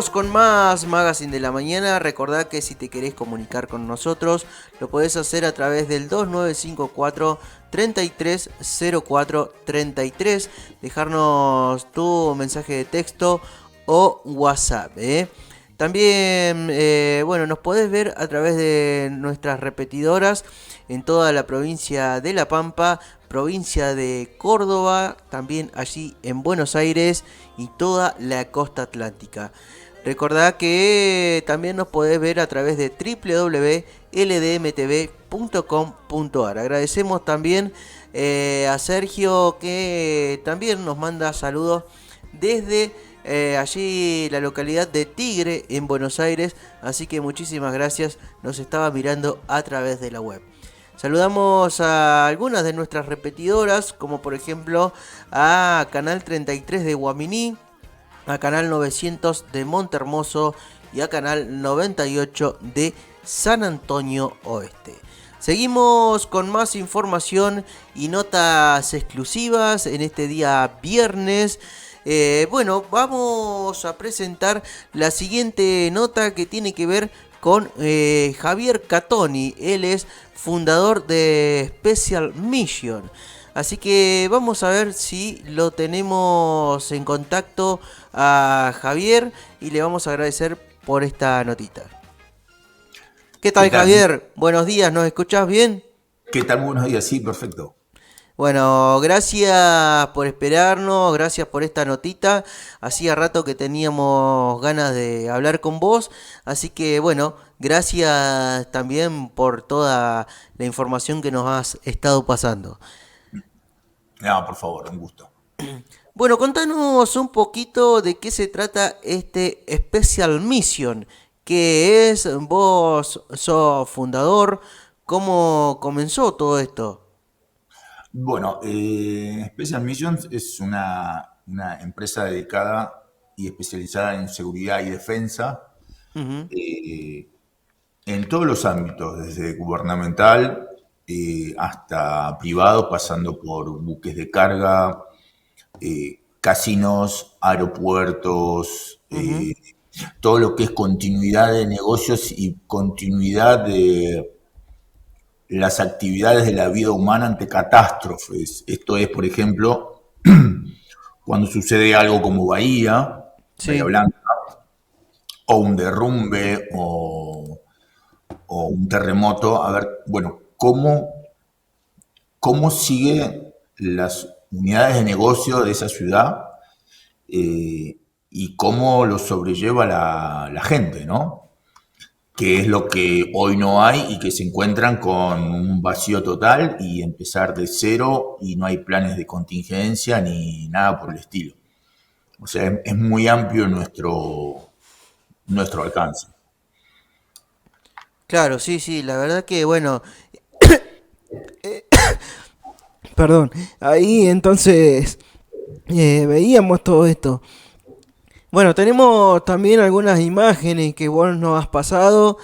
Seguimos con más Magazine de la Mañana. Recordá que si te querés comunicar con nosotros, lo podés hacer a través del 2954 330433. Dejarnos tu mensaje de texto o WhatsApp. También, bueno, nos podés ver a través de nuestras repetidoras en toda la provincia de La Pampa, provincia de Córdoba, también allí en Buenos Aires y toda la costa atlántica. Recordá que también nos podés ver a través de www.ldmtv.com.ar. Agradecemos también a Sergio que también nos manda saludos desde allí la localidad de Tigre en Buenos Aires, así que muchísimas gracias, nos estaba mirando a través de la web. Saludamos a algunas de nuestras repetidoras, como por ejemplo a Canal 33 de Guaminí, a Canal 900 de Montehermoso y a Canal 98 de San Antonio Oeste. Seguimos con más información y notas exclusivas en este día viernes. Bueno, vamos a presentar la siguiente nota que tiene que ver con Javier Catoni. Él es fundador de Special Mission. Así que vamos a ver si lo tenemos en contacto a Javier y le vamos a agradecer por esta notita. ¿Qué ¿Qué tal, tal? Javier? Buenos días, ¿nos escuchás bien? ¿Qué tal? Buenos días, sí, perfecto. Bueno, gracias por esperarnos, gracias por esta notita. Hacía rato que teníamos ganas de hablar con vos, así que bueno, gracias también por toda la información que nos has estado pasando. No, por favor, un gusto. Bueno, contanos un poquito de qué se trata este Special Mission, que es, vos sos fundador, ¿cómo comenzó todo esto? Bueno, Special Missions es una empresa dedicada y especializada en seguridad y defensa Ujú, eh, en todos los ámbitos, desde gubernamental hasta privado, pasando por buques de carga, casinos, aeropuertos, ujú. todo lo que es continuidad de negocios y continuidad de las actividades de la vida humana ante catástrofes. Esto es, por ejemplo, cuando sucede algo como Bahía Sí. Blanca, o un derrumbe o un terremoto, a ver, bueno, cómo sigue las unidades de negocio de esa ciudad y cómo lo sobrelleva la gente, ¿no? Que es lo que hoy no hay y que se encuentran con un vacío total y empezar de cero y no hay planes de contingencia ni nada por el estilo. O sea, es muy amplio nuestro alcance. Claro, sí, sí, la verdad que bueno, perdón, ahí entonces veíamos todo esto. Bueno, tenemos también algunas imágenes que vos nos has pasado.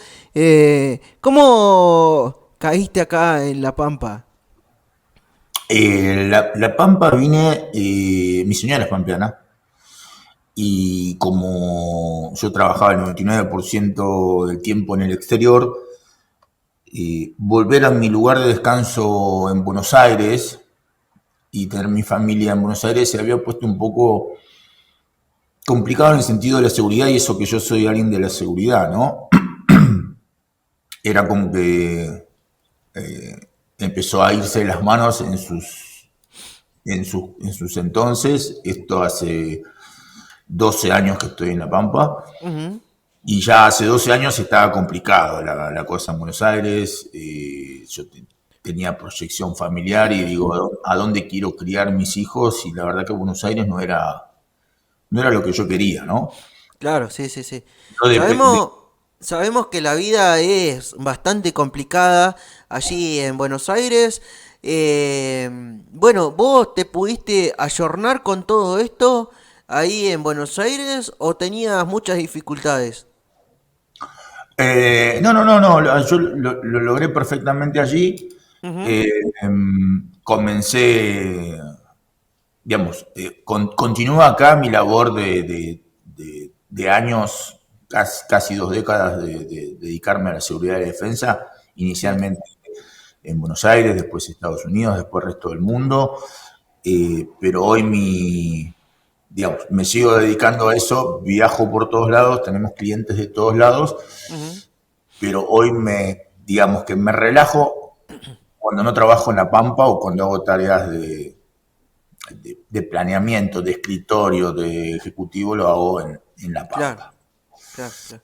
¿Cómo caíste acá en La Pampa? La Pampa vine, mi señora es pampeana, y como yo trabajaba el 99% del tiempo en el exterior, volver a mi lugar de descanso en Buenos Aires y tener mi familia en Buenos Aires se había puesto un poco complicado en el sentido de la seguridad y eso que yo soy alguien de la seguridad, ¿no? Era como que empezó a irse las manos en sus entonces, esto hace 12 años que estoy en La Pampa, Ujú. y ya hace 12 años estaba complicado la cosa en Buenos Aires, yo tenía proyección familiar y digo, ¿a dónde quiero criar mis hijos? Y la verdad que Buenos Aires no era lo que yo quería, ¿no? Claro, sí, sí, sí. Yo Sabemos, sabemos que la vida es bastante complicada allí en Buenos Aires. Eh, bueno, ¿vos te pudiste ayornar con todo esto ahí en Buenos Aires o tenías muchas dificultades? No, no, no, no, yo lo logré perfectamente allí. Ujú. Eh, Comencé, digamos, continúa acá mi labor de de años, casi 2 décadas de dedicarme a la seguridad y la defensa, Sí, inicialmente en Buenos Aires, después Estados Unidos, después el resto del mundo, pero hoy digamos, me sigo dedicando a eso, viajo por todos lados, tenemos clientes de todos lados, ujú, pero hoy digamos que me relajo cuando no trabajo en la Pampa o cuando hago tareas de planeamiento, de escritorio, de ejecutivo, lo hago en La claro, Pampa. claro, claro.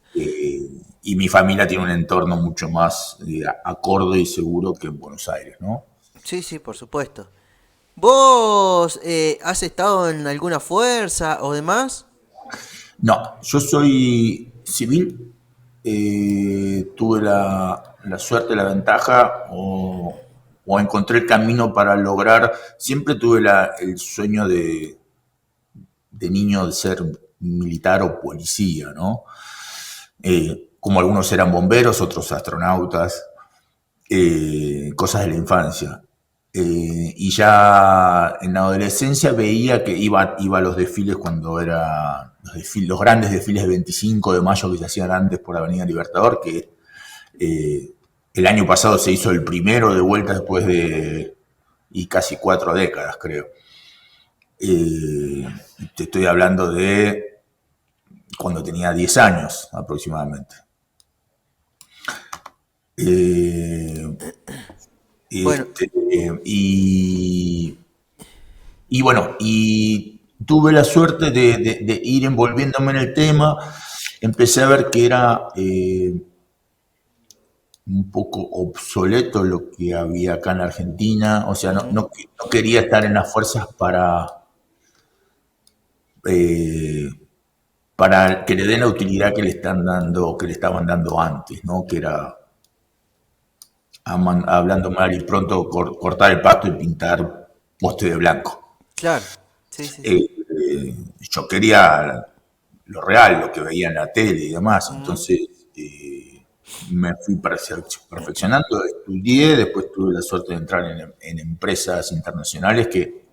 Y mi familia tiene un entorno mucho más acorde y seguro que en Buenos Aires, ¿no? Sí, sí, por supuesto. ¿Vos has estado en alguna fuerza o demás? No, yo soy civil, tuve la suerte, la ventaja o encontré el camino para lograr, siempre tuve el sueño de niño de ser militar o policía, ¿no? Como algunos eran bomberos, otros astronautas, cosas de la infancia. Y ya en la adolescencia veía que iba a los desfiles cuando era los grandes desfiles de 25 de mayo que se hacían antes por Avenida Libertador, que eh, el año pasado se hizo el primero de vuelta después de y casi 4 décadas, creo. Eh, Te estoy hablando de cuando tenía 10 años aproximadamente. Eh, Bueno, este, y bueno, y tuve la suerte de ir envolviéndome en el tema. Empecé a ver que era un poco obsoleto lo que había acá en Argentina. O sea, ujú, no quería estar en las fuerzas eh, para que le den la utilidad que le están dando, que le estaban dando antes, ¿no? Que era hablando mal y pronto cortar el pasto y pintar poste de blanco. claro, sí, sí, sí. Eh, yo quería lo real, lo que veía en la tele y demás. Ujú, Entonces me fui perfeccionando, estudié, después tuve la suerte de entrar en empresas internacionales que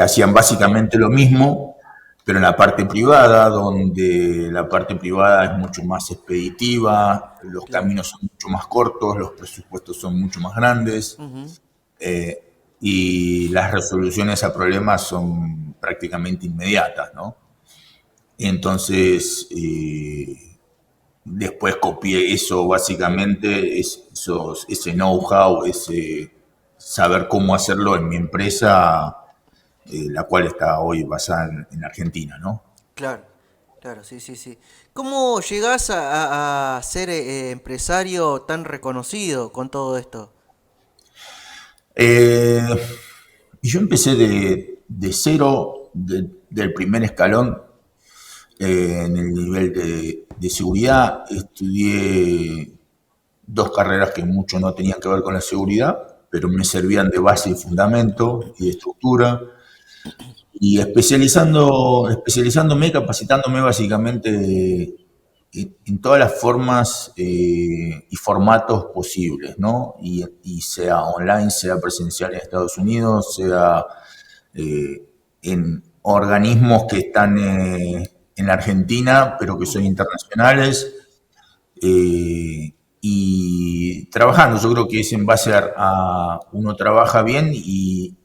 hacían básicamente lo mismo, pero en la parte privada, donde la parte privada es mucho más expeditiva, los claro. caminos son mucho más cortos, los presupuestos son mucho más grandes, Ujú, eh, y las resoluciones a problemas son prácticamente inmediatas, ¿no? Entonces, después copié eso básicamente, ese know-how, ese saber cómo hacerlo en mi empresa, la cual está hoy basada en Argentina, ¿no? claro, claro, sí, sí, sí. ¿Cómo llegás a ser empresario tan reconocido con todo esto? Eh, y yo empecé de cero, del primer escalón, en el nivel de seguridad. Estudié 2 carreras que mucho no tenían que ver con la seguridad, pero me servían de base y fundamento y de estructura. Y especializándome, capacitándome básicamente en todas las formas y formatos posibles, ¿no? Y sea online, sea presencial en Estados Unidos, sea eh, en organismos que están en la Argentina, pero que son Ujú, internacionales, y trabajando. Yo creo que es en base uno trabaja bien y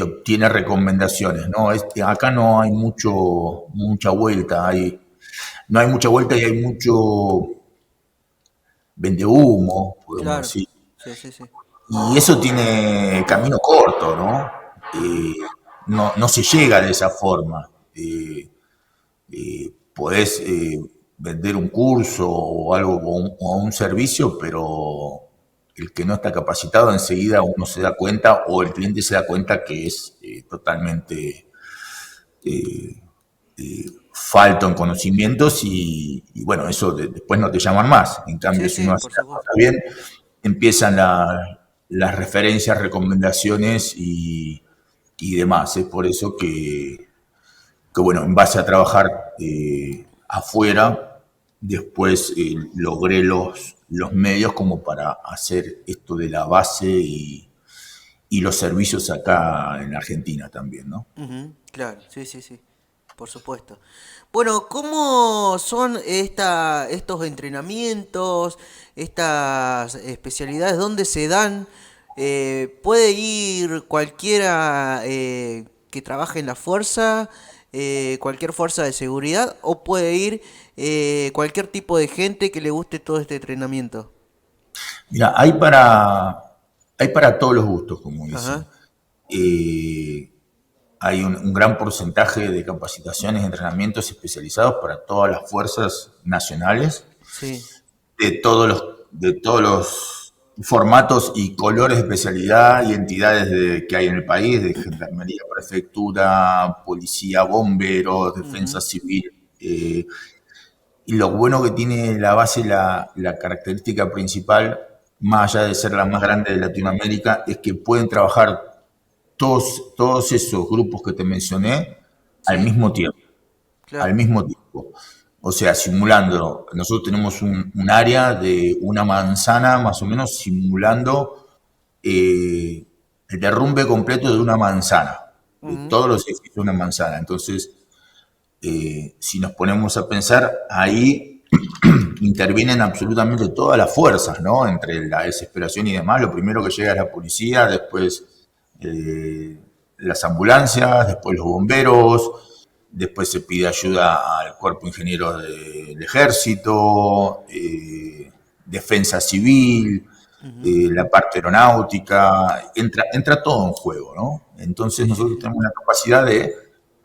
obtiene recomendaciones, ¿no? Acá no hay mucha vuelta, no hay mucha vuelta y hay mucho vende humo, podemos claro, decir. sí, sí, sí. Y eso tiene camino corto, ¿no? Eh, no se llega de esa forma. Podés vender un curso o algo o un servicio, pero el que no está capacitado enseguida uno se da cuenta o el cliente se da cuenta que es totalmente eh, falto en conocimientos y bueno, eso después no te llaman más. En cambio, Sí, si sí, uno hace por las cosas supuesto. bien, empiezan las referencias, recomendaciones y demás. Es por eso bueno, en base a trabajar afuera, después logré los medios como para hacer esto de la base y los servicios acá en Argentina también, ¿no? Ujú, claro, sí, sí, sí. por supuesto. Bueno, ¿cómo son estos entrenamientos, estas especialidades? ¿Dónde se dan? ¿Puede ir cualquiera que trabaje en la fuerza, cualquier fuerza de seguridad, o puede ir cualquier tipo de gente que le guste todo este entrenamiento? Mira, hay para todos los gustos, como dicen. Ajá, Eh, Hay un gran porcentaje de capacitaciones y entrenamientos especializados para todas las fuerzas nacionales, sí. de todos los formatos y colores de especialidad y entidades que hay en el país, de gendarmería, prefectura, policía, bomberos, defensa Ujú, civil. Y lo bueno que tiene la base, la característica principal, más allá de ser la más grande de Latinoamérica, es que pueden trabajar todos esos grupos que te mencioné al sí, mismo tiempo, al claro. mismo tiempo. O sea, simulando, nosotros tenemos un área de una manzana, más o menos simulando el derrumbe completo de una manzana, de Ujú, todos los edificios de una manzana. Entonces, si nos ponemos a pensar, ahí intervienen absolutamente todas las fuerzas, ¿no? Entre la desesperación y demás, lo primero que llega es la policía, después eh, las ambulancias, después los bomberos, después se pide ayuda al cuerpo ingeniero del ejército, defensa civil, ujú, la parte aeronáutica, entra todo en juego, ¿no? Entonces sí, sí, nosotros sí. tenemos la capacidad de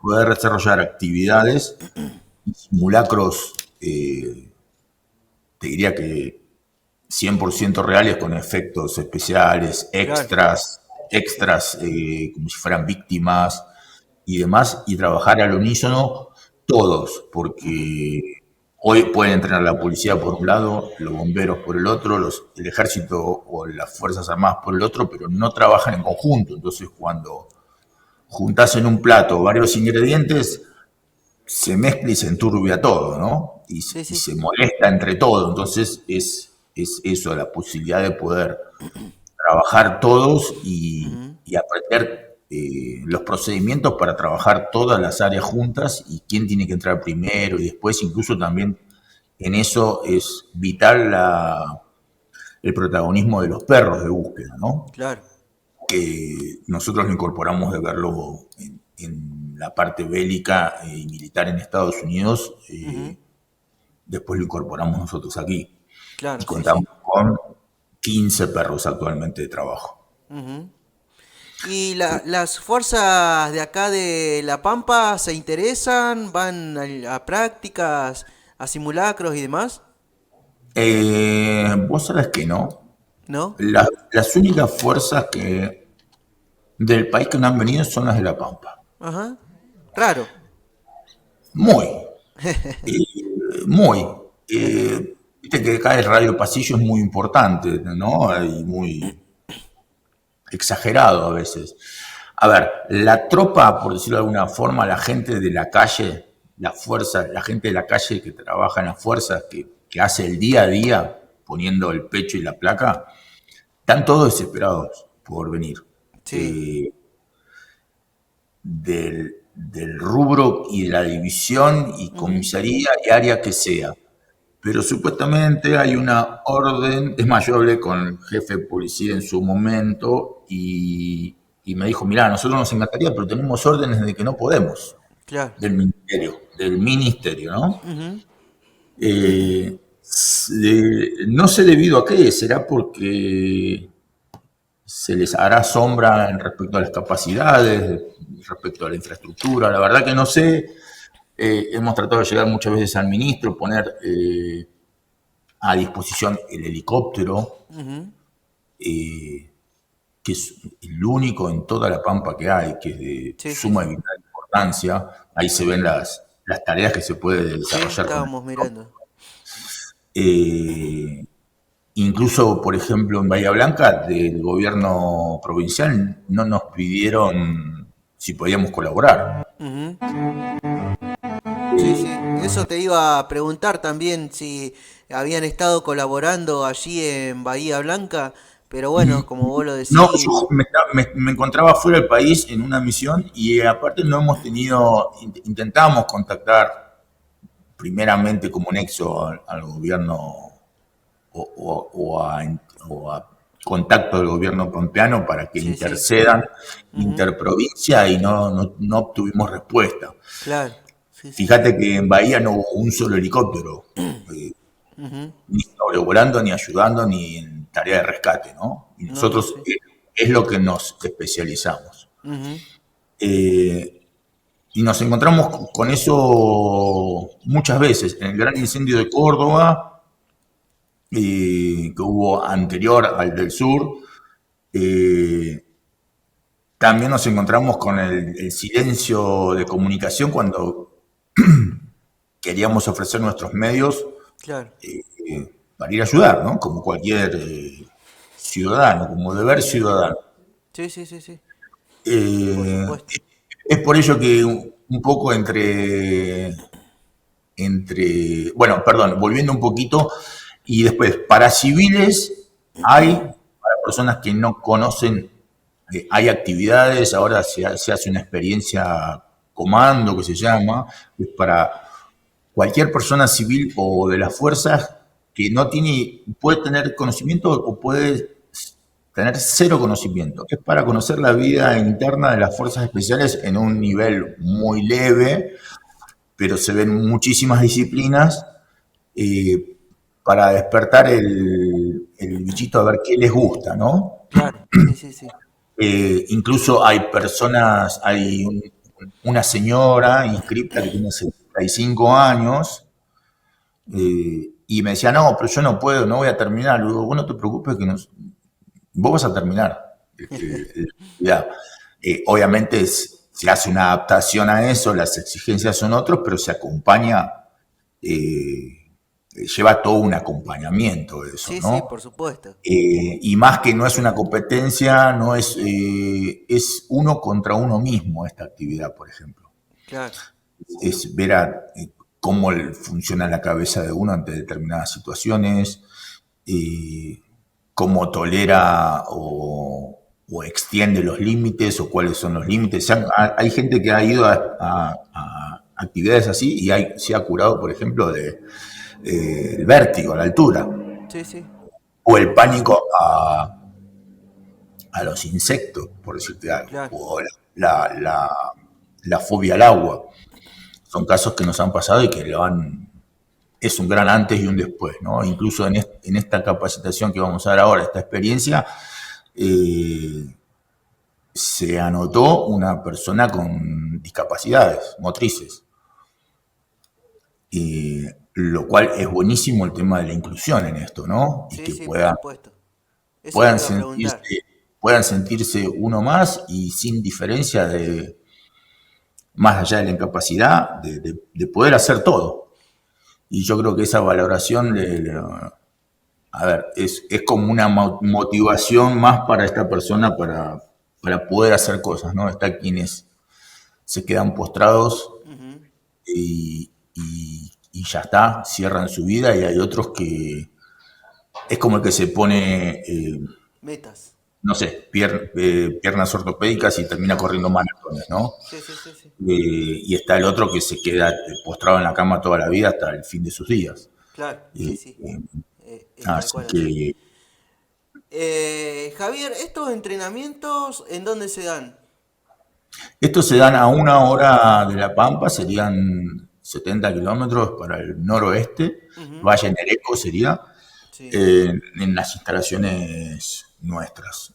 poder desarrollar actividades y simulacros, te diría que 100% reales con efectos especiales, Claro. extras como si fueran víctimas y demás, y trabajar al unísono todos, porque hoy pueden entrenar la policía por un lado, los bomberos por el otro, el ejército o las Fuerzas Armadas por el otro, pero no trabajan en conjunto. Entonces, cuando juntas en un plato varios ingredientes, se mezcla y se enturbia todo, ¿no? Sí, Y sí. se molesta entre todo. Entonces es eso, la posibilidad de poder trabajar todos Ujú, y aprender los procedimientos para trabajar todas las áreas juntas y quién tiene que entrar primero y después incluso también en eso es vital el protagonismo de los perros de búsqueda, ¿no? claro. Que nosotros lo incorporamos de verlo en la parte bélica y militar en Estados Unidos, Ujú, después lo incorporamos nosotros aquí y claro, sí, contamos sí. con 15 perros actualmente de trabajo. Ujú. ¿Y las fuerzas de acá de La Pampa se interesan? ¿Van a prácticas, a simulacros y demás? Vos sabés que no. ¿No? Las únicas fuerzas del país que no han venido son las de La Pampa. Ajá. Raro. Muy, muy. Ajá. Viste que acá el radio pasillo es muy importante, ¿no? Y muy exagerado a veces. A ver, la tropa, por decirlo de alguna forma, la gente de la calle, la fuerza, la gente de la calle que trabaja en las fuerzas, que hace el día a día poniendo el pecho y la placa, están todos desesperados por venir. Sí. Eh, del rubro y de la división y Ujú. comisaría y área que sea. Pero supuestamente hay una orden, es más, yo hablé con el jefe de policía en su momento y me dijo, mirá, nosotros nos encantaría, pero tenemos órdenes de que no podemos, Claro. del ministerio, ¿no? Ujú. No sé debido a qué, será porque se les hará sombra en respecto a las capacidades, respecto a la infraestructura, la verdad que no sé. Hemos tratado de llegar muchas veces al ministro, poner a disposición el helicóptero, Ujú. eh, que es el único en toda la Pampa que hay, que es de Sí, sí, suma sí. y vital importancia. Ahí se ven las tareas que se puede Sí, desarrollar con el estábamos helicóptero. mirando. Eh, Incluso, por ejemplo, en Bahía Blanca, del gobierno provincial no nos pidieron si podíamos colaborar. Ujú. Sí, sí. Eso te iba a preguntar también si habían estado colaborando allí en Bahía Blanca, Pero bueno, como vos lo No, decís, yo me encontraba fuera del país en una misión y aparte no hemos tenido, intentamos contactar primeramente como nexo al gobierno o a contacto del gobierno pampeano para que sí, sí. intercedan Ujú, interprovincia y no obtuvimos respuesta. claro, sí, sí, sí. Fíjate que en Bahía no hubo un solo helicóptero, eh, Ujú, ni sobrevolando, ni ayudando, ni en tarea de rescate, ¿no? Y no, no, nosotros sí. es lo que nos especializamos. Ujú, Eh, y nos encontramos con eso muchas veces. En el gran incendio de Córdoba, que hubo anterior al del sur, eh, también nos encontramos con el silencio de comunicación cuando queríamos ofrecer nuestros medios claro. para ir a ayudar, ¿no? Como cualquier ciudadano, como deber ciudadano. Sí, sí, sí, sí. Por Eh, supuesto. es por ello que un poco bueno, perdón, volviendo un poquito, y después, para civiles hay, para personas que no conocen, hay actividades, ahora se hace una experiencia comando que se llama, que es para cualquier persona civil o de las fuerzas que no tiene, puede tener conocimiento o puede tener cero conocimiento. Es para conocer la vida interna de las fuerzas especiales en un nivel muy leve, pero se ven muchísimas disciplinas eh, para despertar el bichito a ver qué les gusta, ¿no? Claro, sí, sí, sí. Incluso hay personas, una señora inscripta que tiene 75 años y me decía, no, pero yo no puedo, no voy a terminar. Le digo, vos no te preocupes que vos vas a terminar. Ya. Obviamente se hace una adaptación a eso, las exigencias son otras, pero se acompaña, lleva todo un acompañamiento de eso, Sí, sí, ¿no? por supuesto. Y más que no es una competencia, no es uno contra uno mismo esta actividad, por ejemplo. Claro. Es ver cómo funciona la cabeza de uno ante determinadas situaciones, eh, cómo tolera o extiende los límites o cuáles son los límites. Hay gente que ha ido a actividades así y se ha curado, por ejemplo, el vértigo a la altura Sí, sí. o el pánico a los insectos, por decirte algo, Claro. o la fobia al agua. Son casos que nos han pasado y que es un gran antes y un después, ¿no? Incluso en esta capacitación que vamos a dar ahora, esta experiencia, eh, se anotó una persona con discapacidades motrices, lo cual es buenísimo el tema de la inclusión en esto, ¿no? Y Sí, que sí, por supuesto. Eso te puedan iba a preguntar. sentirse, puedan sentirse uno más y sin diferencia más allá de la incapacidad, de poder hacer todo. Y yo creo que esa valoración a ver, es como una motivación más para esta persona para poder hacer cosas, ¿no? Está quienes se quedan postrados Ujú. y ya está, cierran su vida y hay otros que es como el que se pone, Metas. no sé, piernas ortopédicas y termina corriendo maratones, ¿no? Sí, sí, sí, sí. Y está el otro que se queda postrado en la cama toda la vida hasta el fin de sus días. Claro, sí, Eh, sí. eh, Es tal Así cual así. que Javier, ¿estos entrenamientos en dónde se dan? estos se dan a 1 hora de La Pampa, serían 70 kilómetros para el noroeste, Ujú, Valle Nereco sería, sí, en las instalaciones nuestras.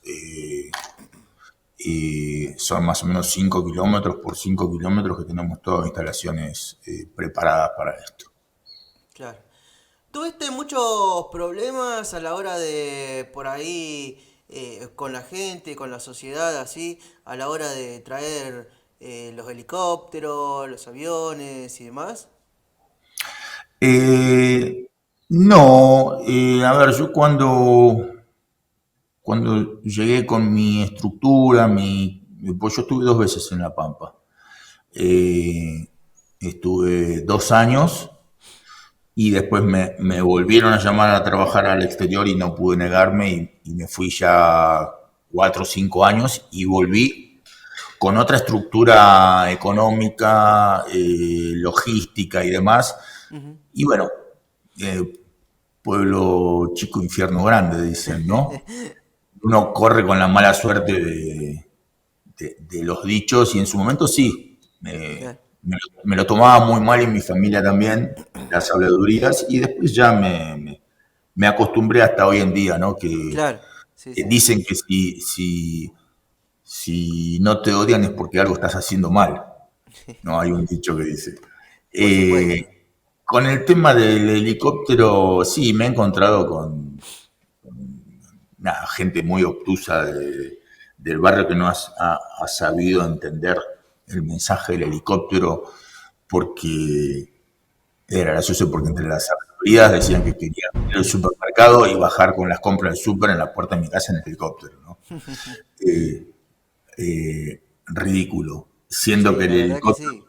Y son más o menos 5 kilómetros por 5 kilómetros que tenemos todas instalaciones preparadas para esto. claro. ¿Tuviste muchos problemas a la hora de, por ahí, con la gente, con la sociedad, así, a la hora de traer los helicópteros, los aviones y demás? Eh, no, a ver, yo cuando llegué con mi estructura, pues yo estuve 2 veces en La Pampa. Eh, Estuve 2 años y después me volvieron a llamar a trabajar al exterior y no pude negarme y me fui ya 4 o 5 años y volví con otra estructura económica, logística y demás. Ujú. Y bueno, eh, pueblo chico, infierno grande, dicen, ¿no? Uno corre con la mala suerte de los dichos y en su momento sí, Claro, me lo tomaba muy mal y mi familia también, las habladurías, y después ya me acostumbré hasta hoy en día, ¿no? claro, sí, sí. Dicen que si no te odian es porque algo estás haciendo mal, ¿no? Hay un dicho que dice. Por supuesto. Con el tema del helicóptero, sí, me he encontrado con nada, gente muy obtusa del barrio que no ha sabido entender el mensaje del helicóptero porque era gracioso porque entre las autoridades decían que querían ir al supermercado y bajar con las compras del súper en la puerta de mi casa en el helicóptero, ¿no? Eh, Ridículo. Siendo Sí, que el la verdad que helicóptero, sí.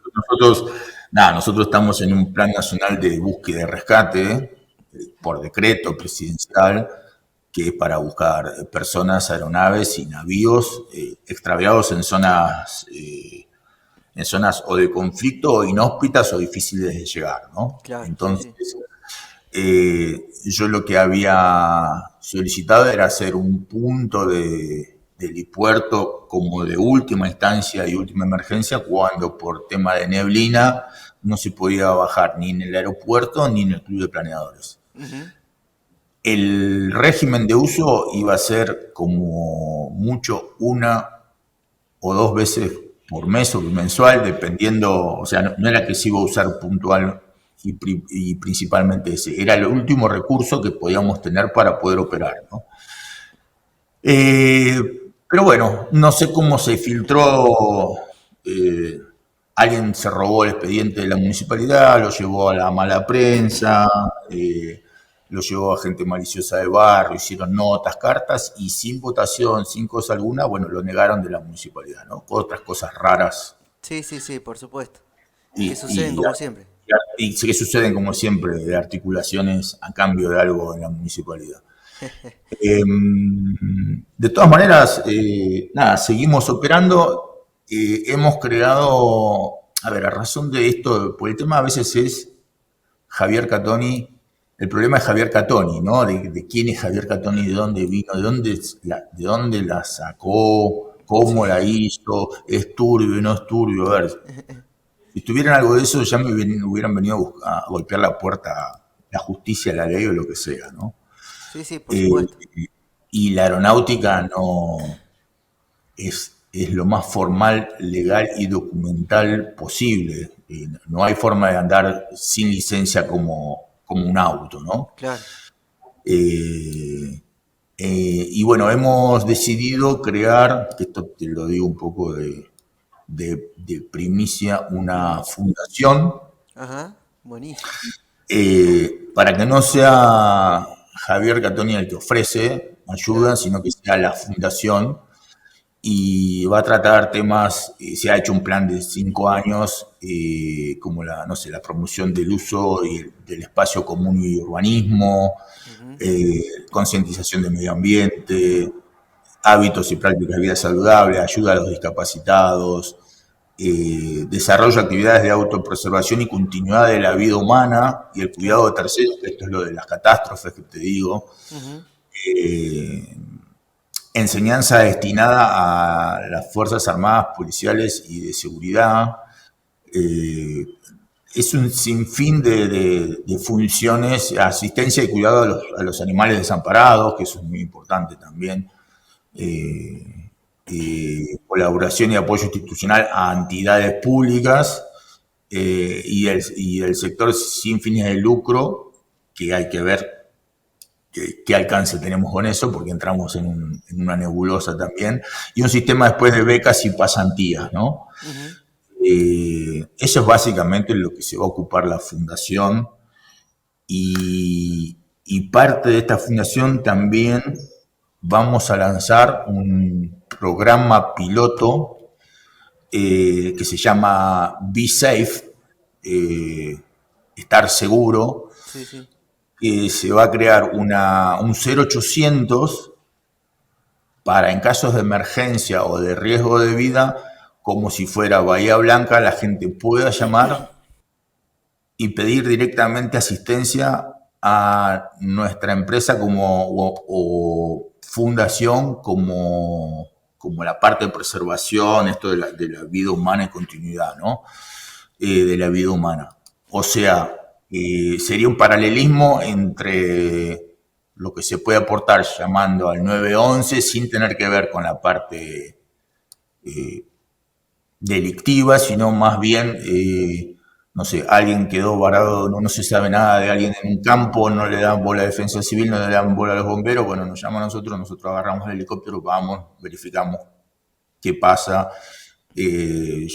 nosotros estamos en un plan nacional de búsqueda y rescate, por decreto presidencial, que es para buscar personas, aeronaves y navíos extraviados en zonas o de conflicto o inhóspitas o difíciles de llegar, ¿no? Claro, sí, sí. Entonces, yo lo que había solicitado era hacer un punto de helipuerto como de última instancia y última emergencia cuando por tema de neblina no se podía bajar ni en el aeropuerto ni en el club de planeadores. Ujú. El régimen de uso iba a ser como mucho 1 o 2 veces por mes o mensual, dependiendo, o sea, no era que se iba a usar puntual y principalmente ese, era el último recurso que podíamos tener para poder operar, ¿no? Eh, pero bueno, no sé cómo se filtró, eh, alguien se robó el expediente de la municipalidad, lo llevó a la mala prensa, lo llevó a gente maliciosa del barrio, hicieron notas, cartas y sin votación, sin cosa alguna, bueno, lo negaron de la municipalidad, ¿no? Otras cosas raras Sí, sí, sí, por supuesto. Que suceden y, y, como siempre. y que suceden como siempre, de articulaciones a cambio de algo en la municipalidad. Eh, de todas maneras, nada, seguimos operando. Hemos creado, a ver, a razón de esto, por el tema a veces es Javier Catoni, el problema es Javier Catoni, ¿no? De quién es Javier Catoni, de dónde vino, de dónde la sacó, cómo Sí. la hizo, es turbio, no es turbio. A ver, si tuvieran algo de eso, ya hubieran venido a golpear la puerta, la justicia, la ley o lo que sea, ¿no? Sí, sí, por Eh, supuesto. y la aeronáutica no es lo más formal, legal y documental posible. No hay forma de andar sin licencia como un auto, ¿no? Claro. Eh, y bueno, hemos decidido crear, que esto te lo digo un poco de primicia, una fundación Ajá. Buenísimo. para que no sea Javier Catoni el que ofrece ayuda, Claro. sino que sea la fundación y va a tratar temas, se ha hecho un plan de 5 años, como no sé, la promoción del uso del espacio común y urbanismo, Ujú. concientización del medio ambiente, hábitos y prácticas de vida saludable, ayuda a los discapacitados, desarrollo de actividades de autopreservación y continuidad de la vida humana y el Claro. cuidado de terceros, que esto es lo de las catástrofes que te digo, Ujú. eh, enseñanza destinada a las Fuerzas Armadas, policiales y de seguridad. Eh, es un sinfín de funciones, asistencia y cuidado a los animales desamparados, que eso es muy importante también. Eh, Colaboración y apoyo institucional a entidades públicas y el sector sin fines de lucro, que hay que ver qué alcance tenemos con eso, porque entramos en una nebulosa también, y un sistema después de becas y pasantías, ¿no? Ujú. Eso es básicamente lo que se va a ocupar la fundación y parte de esta fundación también vamos a lanzar un programa piloto que se llama Be Safe, estar seguro, Sí, sí. que se va a crear un 0800 para en casos de emergencia o de riesgo de vida, como si fuera Bahía Blanca, la gente pueda llamar y pedir directamente asistencia a nuestra empresa o fundación como la parte de preservación, esto de la vida humana y continuidad, ¿no? De la vida humana. O sea, sería un paralelismo entre lo que se puede aportar llamando al 911 sin tener que ver con la parte eh, delictiva, sino más bien, no sé, alguien quedó varado, no se sabe nada de alguien en un campo, no le dan bola a defensa civil, no le dan bola a los bomberos, bueno, nos llaman a nosotros agarramos el helicóptero, vamos, verificamos qué pasa, eh,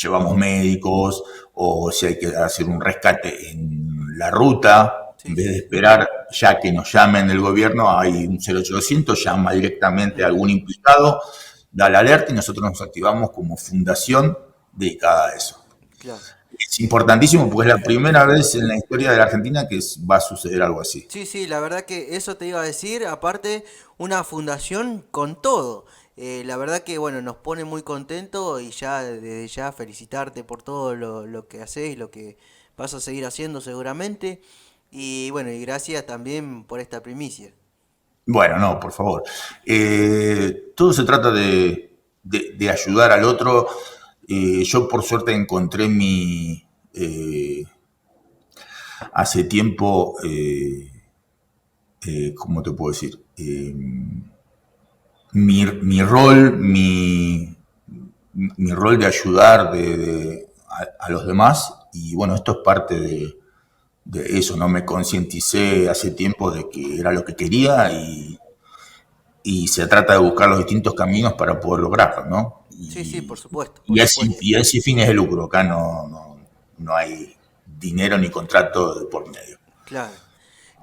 llevamos médicos, o si hay que hacer un rescate en la ruta, en Sí, vez de sí. esperar ya que nos llamen del gobierno, hay un 0800, llama directamente a algún implicado, da la alerta y nosotros nos activamos como fundación dedicada a eso. Claro. Es importantísimo porque es la primera vez en la historia de la Argentina que va a suceder algo así. Sí, sí, la verdad que eso te iba a decir, aparte una fundación con todo. La verdad que bueno, nos pone muy contento y ya desde ya felicitarte por todo lo que haces y lo que vas a seguir haciendo seguramente. Y bueno, y gracias también por esta primicia. Bueno, no, por favor. Todo se trata de ayudar al otro. Yo por suerte encontré hace tiempo, ¿cómo te puedo decir? Mi rol, mi rol de ayudar a los demás y bueno, esto es parte de eso, ¿no? Me concienticé hace tiempo de que era lo que quería y se trata de buscar los distintos caminos para poder lograrlo, ¿no? Sí, sí, por supuesto, por Y supuesto. así fines de lucro, acá no hay dinero ni contrato de por medio. Claro.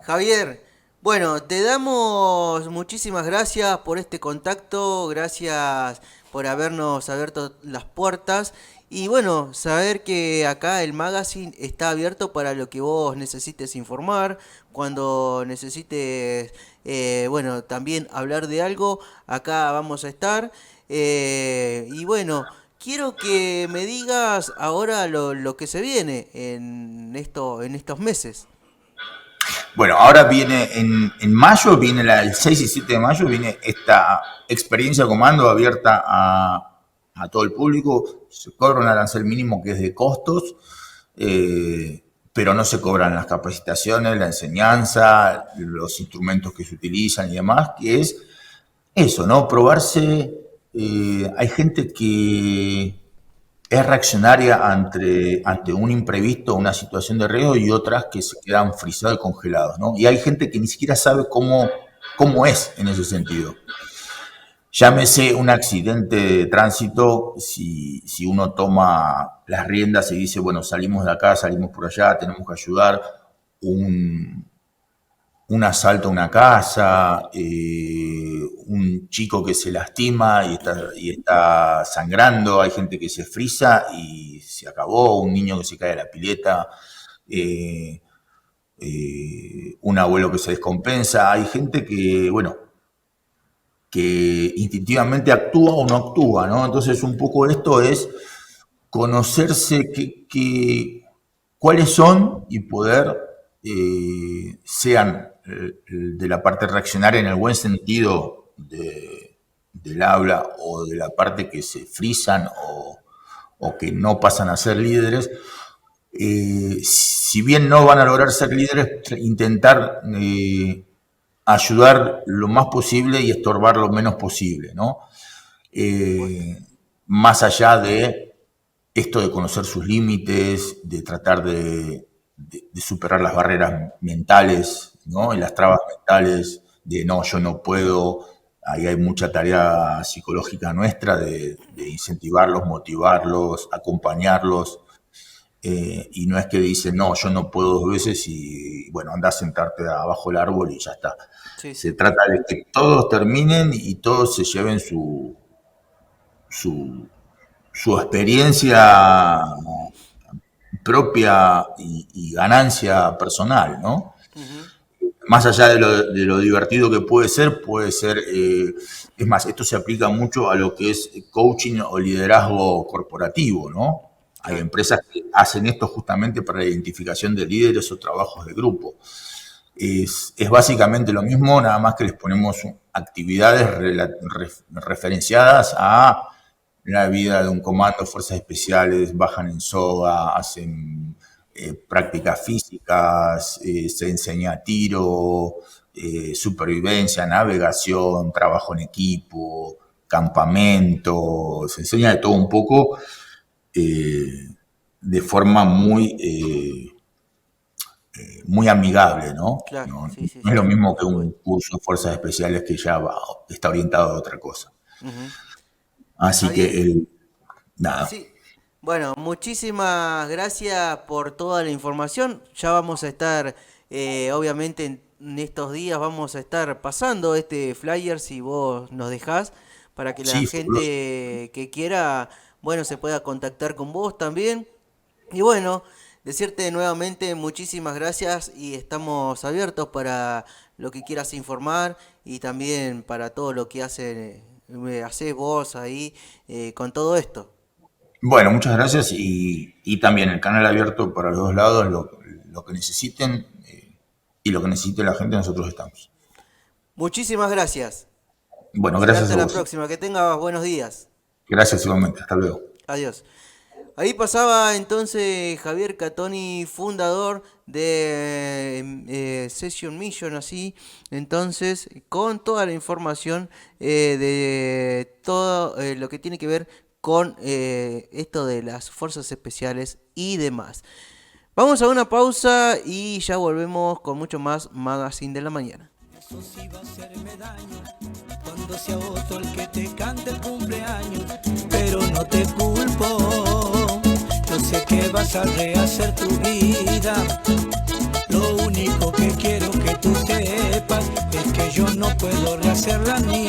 Javier, bueno, te damos muchísimas gracias por este contacto, gracias por habernos abierto las puertas y bueno, saber que acá el magazine está abierto para lo que vos necesites informar, cuando necesites, bueno, también hablar de algo, acá vamos a estar. Y bueno, quiero que me digas ahora lo que se viene en estos meses. Bueno, ahora viene en mayo, viene el 6 y 7 de mayo, viene esta experiencia comando abierta a todo el público. Se cobra un arancel mínimo que es de costos, pero no se cobran las capacitaciones, la enseñanza, los instrumentos que se utilizan y demás, que es eso, ¿no? Probarse. Hay gente que es reaccionaria ante un imprevisto, una situación de riesgo y otras que se quedan frisados y congelados, ¿no? Y hay gente que ni siquiera sabe cómo es en ese sentido. Llámese un accidente de tránsito, si uno toma las riendas y dice, bueno, salimos de acá, salimos por allá, tenemos que ayudar, un, un asalto a una casa, un chico que se lastima y está sangrando, hay gente que se frisa y se acabó, un niño que se cae de la pileta, eh, un abuelo que se descompensa, hay gente que, bueno, que instintivamente actúa o no actúa, ¿no? Entonces un poco esto es conocerse cuáles son y poder, sean de la parte reaccionaria en el buen sentido del habla o de la parte que se frisan o que no pasan a ser líderes, si bien no van a lograr ser líderes, intentar ayudar lo más posible y estorbar lo menos posible, ¿no? Por supuesto. Eh, Más allá de esto de conocer sus límites, de tratar de superar las barreras mentales, ¿no? Y las trabas mentales de no, yo no puedo. Ahí hay mucha tarea psicológica nuestra de incentivarlos, motivarlos, acompañarlos. Y no es que dicen, no, yo no puedo dos veces y bueno, anda a sentarte abajo del árbol y ya está. Sí, Se sí. trata de que todos terminen y todos se lleven su experiencia propia y ganancia personal, ¿no? Ujú. Más allá de lo divertido que puede ser, es más, esto se aplica mucho a lo que es coaching o liderazgo corporativo, ¿no? Hay Claro, empresas que hacen esto justamente para la identificación de líderes o trabajos de grupo. Es básicamente lo mismo, nada más que les ponemos actividades referenciadas a la vida de un comando, fuerzas especiales, bajan en soga, hacen prácticas físicas, se enseña tiro, supervivencia, navegación, trabajo en equipo, campamento, se enseña de todo un poco eh, de forma muy amigable, ¿no? claro, ¿no? sí, sí, No es lo sí, mismo que tal cual. un curso de fuerzas especiales que ya está orientado a otra cosa. Ujú. Así que, Javier, nada. sí, bueno, muchísimas gracias por toda la información. Ya vamos a estar, obviamente en estos días vamos a estar pasando este flyer si vos nos dejás para que la Sí, fabuloso. gente que quiera, bueno, se pueda contactar con vos también. Y bueno, decirte nuevamente muchísimas gracias y estamos abiertos para lo que quieras informar y también para todo lo que haces vos ahí con todo esto. Bueno, muchas gracias y también el canal abierto para los dos lados, lo que necesiten y lo que necesite la gente, nosotros estamos. Muchísimas gracias. Bueno, Será gracias a hasta la vos. próxima. Que tengas buenos días. Gracias igualmente. Hasta luego. Adiós. Ahí pasaba entonces Javier Catoni, fundador de Session Mission, así, entonces, con toda la información de todo lo que tiene que ver con esto de las fuerzas especiales y demás. Vamos a una pausa y ya volvemos con mucho más Magazine de la Mañana. Eso sí va a hacerme daño cuando sea otro el que te cante el cumpleaños, pero no te culpo. Yo sé que vas a rehacer tu vida. Lo único que quiero que tú sepas es que yo no puedo rehacer la mía.